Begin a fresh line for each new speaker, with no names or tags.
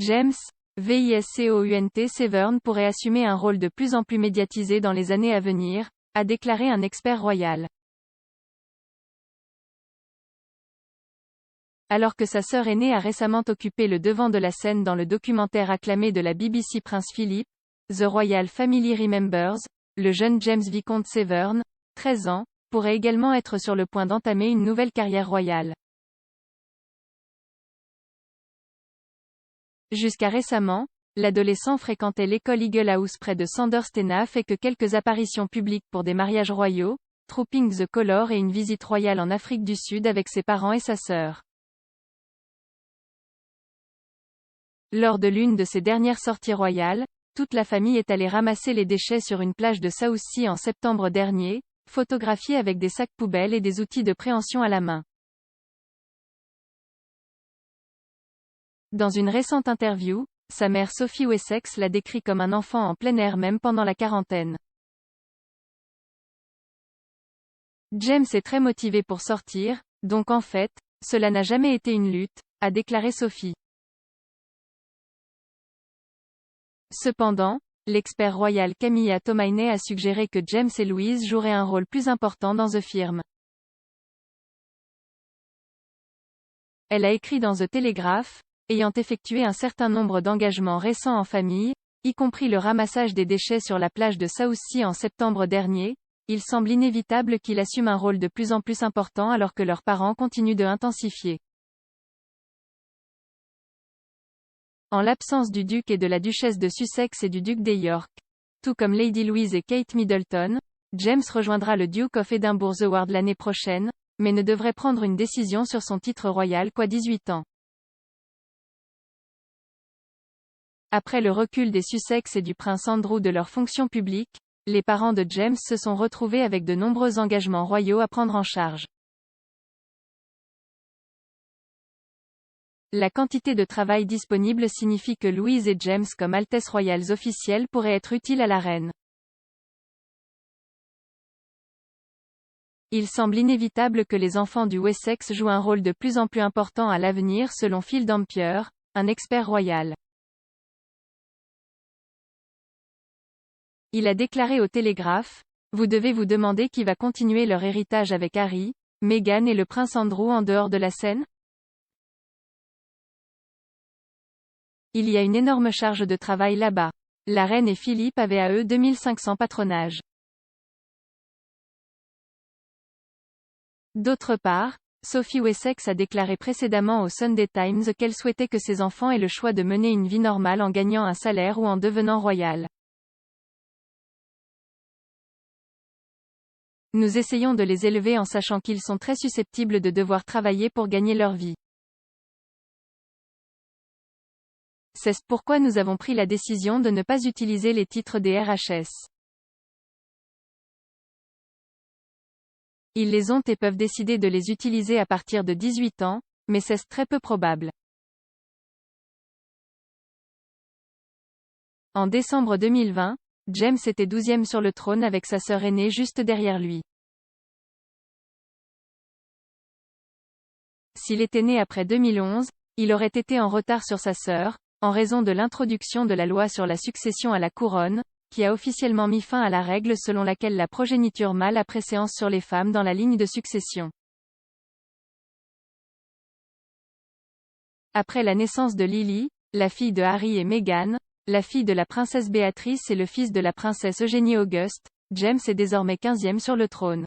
James, Viscount Severn pourrait assumer un rôle de plus en plus médiatisé dans les années à venir, a déclaré un expert royal. Alors que sa sœur aînée a récemment occupé le devant de la scène dans le documentaire acclamé de la BBC Prince Philip, The Royal Family Remembers, le jeune James Vicomte Severn, 13 ans, pourrait également être sur le point d'entamer une nouvelle carrière royale. Jusqu'à récemment, l'adolescent fréquentait l'école Eagle House près de Sandhurst et n'a fait que quelques apparitions publiques pour des mariages royaux, Trooping the Colour et une visite royale en Afrique du Sud avec ses parents et sa sœur. Lors de l'une de ses dernières sorties royales, toute la famille est allée ramasser les déchets sur une plage de Southsea en septembre dernier, photographiés avec des sacs poubelles et des outils de préhension à la main. Dans une récente interview, sa mère Sophie Wessex l'a décrit comme un enfant en plein air même pendant la quarantaine. James est très motivé pour sortir, donc en fait, cela n'a jamais été une lutte, a déclaré Sophie. Cependant, l'expert royal Camilla Tomaine a suggéré que James et Louise joueraient un rôle plus important dans The Firm. Elle a écrit dans The Telegraph, ayant effectué un certain nombre d'engagements récents en famille, y compris le ramassage des déchets sur la plage de Southsea en septembre dernier, il semble inévitable qu'il assume un rôle de plus en plus important alors que leurs parents continuent de intensifier. En l'absence du duc et de la duchesse de Sussex et du duc des York, tout comme Lady Louise et Kate Middleton, James rejoindra le Duke of Edinburgh's Award l'année prochaine, mais ne devrait prendre une décision sur son titre royal qu'à 18 ans. Après le recul des Sussex et du prince Andrew de leurs fonctions publiques, les parents de James se sont retrouvés avec de nombreux engagements royaux à prendre en charge. La quantité de travail disponible signifie que Louise et James comme Altesses royales officielles pourraient être utiles à la reine. Il semble inévitable que les enfants du Wessex jouent un rôle de plus en plus important à l'avenir selon Phil Dampier, un expert royal. Il a déclaré au Télégraphe, « Vous devez vous demander qui va continuer leur héritage avec Harry, Meghan et le prince Andrew en dehors de la scène ? Il y a une énorme charge de travail là-bas. La reine et Philippe avaient à eux 2500 patronages. » D'autre part, Sophie Wessex a déclaré précédemment au Sunday Times qu'elle souhaitait que ses enfants aient le choix de mener une vie normale en gagnant un salaire ou en devenant royal. Nous essayons de les élever en sachant qu'ils sont très susceptibles de devoir travailler pour gagner leur vie. C'est pourquoi nous avons pris la décision de ne pas utiliser les titres des RHS. Ils les ont et peuvent décider de les utiliser à partir de 18 ans, mais c'est très peu probable. En décembre 2020, James était 12e sur le trône avec sa sœur aînée juste derrière lui. S'il était né après 2011, il aurait été en retard sur sa sœur, en raison de l'introduction de la loi sur la succession à la couronne, qui a officiellement mis fin à la règle selon laquelle la progéniture mâle a préséance sur les femmes dans la ligne de succession. Après la naissance de Lily, la fille de Harry et Meghan, la fille de la princesse Béatrice et le fils de la princesse Eugénie Auguste, James est désormais 15e sur le trône.